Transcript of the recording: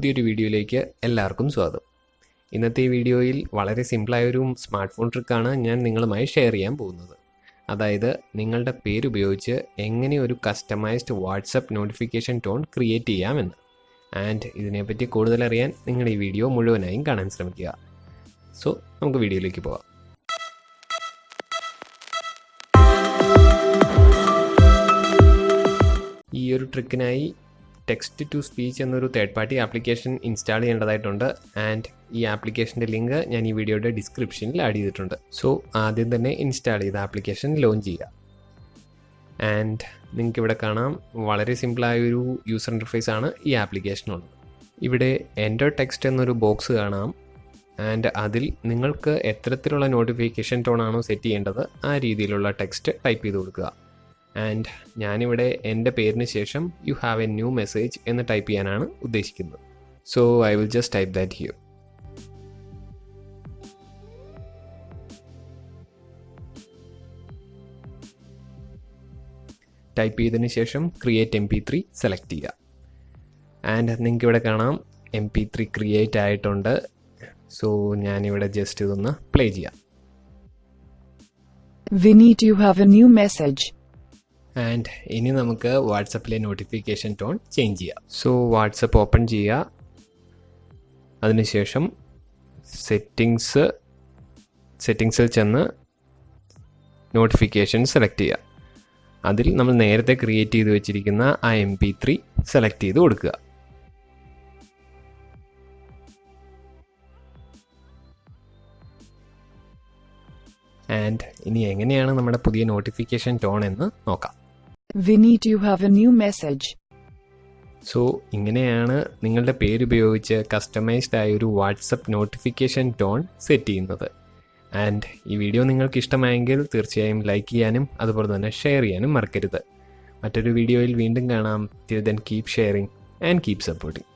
പുതിയൊരു വീഡിയോയിലേക്ക് എല്ലാവർക്കും സ്വാഗതം. ഇന്നത്തെ ഈ വീഡിയോയിൽ വളരെ സിമ്പിളായൊരു സ്മാർട്ട് ഫോൺ ട്രിക്കാണ് ഞാൻ നിങ്ങളുമായി ഷെയർ ചെയ്യാൻ പോകുന്നത്. അതായത് നിങ്ങളുടെ പേരുപയോഗിച്ച് എങ്ങനെ ഒരു customized WhatsApp notification tone create ചെയ്യാമെന്ന്. ആൻഡ് ഇതിനെപ്പറ്റി കൂടുതൽ അറിയാൻ നിങ്ങൾ ഈ വീഡിയോ മുഴുവനായും കാണാൻ ശ്രമിക്കുക. സോ നമുക്ക് വീഡിയോയിലേക്ക് പോകാം. ഈ ഒരു ട്രിക്കിനായി ടെക്സ്റ്റ് ടു സ്പീച്ച് എന്നൊരു തേർഡ് പാർട്ടി ആപ്ലിക്കേഷൻ ഇൻസ്റ്റാൾ ചെയ്യേണ്ടതായിട്ടുണ്ട്. ആൻഡ് ഈ ആപ്ലിക്കേഷൻ്റെ ലിങ്ക് ഞാൻ ഈ വീഡിയോയുടെ ഡിസ്ക്രിപ്ഷനിൽ ആഡ് ചെയ്തിട്ടുണ്ട്. സോ ആദ്യം തന്നെ ഇൻസ്റ്റാൾ ചെയ്ത ആപ്ലിക്കേഷൻ ലോഞ്ച് ചെയ്യുക. ആൻഡ് നിങ്ങൾക്ക് ഇവിടെ കാണാം, വളരെ സിമ്പിളായൊരു യൂസർ ഇൻ്റർഫേസ് ആണ് ഈ ആപ്ലിക്കേഷനുള്ളത്. ഇവിടെ എൻ്റർ ടെക്സ്റ്റ് എന്നൊരു ബോക്സ് കാണാം. ആൻഡ് അതിൽ നിങ്ങൾക്ക് എത്തരത്തിലുള്ള നോട്ടിഫിക്കേഷൻ ടോണാണോ സെറ്റ് ചെയ്യേണ്ടത് ആ രീതിയിലുള്ള ടെക്സ്റ്റ് ടൈപ്പ് ചെയ്ത് കൊടുക്കുക. ആൻഡ് ഞാനിവിടെ എൻ്റെ പേരിന് ശേഷം you have A new message എന്ന് ടൈപ്പ് ചെയ്യാനാണ് ഉദ്ദേശിക്കുന്നത്. So I will just type that here. Type ചെയ്തതിന് ശേഷം ക്രിയേറ്റ് MP3 സെലക്ട് ചെയ്യുക. ആൻഡ് നിങ്ങൾക്ക് ഇവിടെ കാണാം MP3 ക്രിയേറ്റ് ആയിട്ടുണ്ട്. സോ ഞാനിവിടെ ജസ്റ്റ് ഇതൊന്ന് പ്ലേ ചെയ്യാം. Vineet, you have a new message. And ഇനി നമുക്ക് വാട്സപ്പിലെ നോട്ടിഫിക്കേഷൻ ടോൺ ചേഞ്ച് ചെയ്യാം. സോ വാട്സപ്പ് ഓപ്പൺ ചെയ്യുക. അതിനുശേഷം സെറ്റിങ്സിൽ ചെന്ന് നോട്ടിഫിക്കേഷൻ സെലക്ട് ചെയ്യുക. അതിൽ നമ്മൾ നേരത്തെ ക്രിയേറ്റ് ചെയ്ത് വെച്ചിരിക്കുന്ന ആ MP3 സെലക്ട് ചെയ്ത് കൊടുക്കുക. ആൻഡ് ഇനി എങ്ങനെയാണ് നമ്മുടെ പുതിയ നോട്ടിഫിക്കേഷൻ ടോൺ എന്ന് നോക്കാം. Vineet, you have a new message. So ഇങ്ങനെയാണ് നിങ്ങളുടെ പേരുപയോഗിച്ച് കസ്റ്റമൈസ്ഡ് ആയ ഒരു വാട്സപ്പ് നോട്ടിഫിക്കേഷൻ ടോൺ സെറ്റ് ചെയ്യുന്നത്. ആൻഡ് ഈ വീഡിയോ നിങ്ങൾക്ക് ഇഷ്ടമായെങ്കിൽ തീർച്ചയായും ലൈക്ക് ചെയ്യാനും അതുപോലെ തന്നെ ഷെയർ ചെയ്യാനും മറക്കരുത്. മറ്റൊരു വീഡിയോയിൽ വീണ്ടും കാണാം. Till then, keep sharing and keep supporting.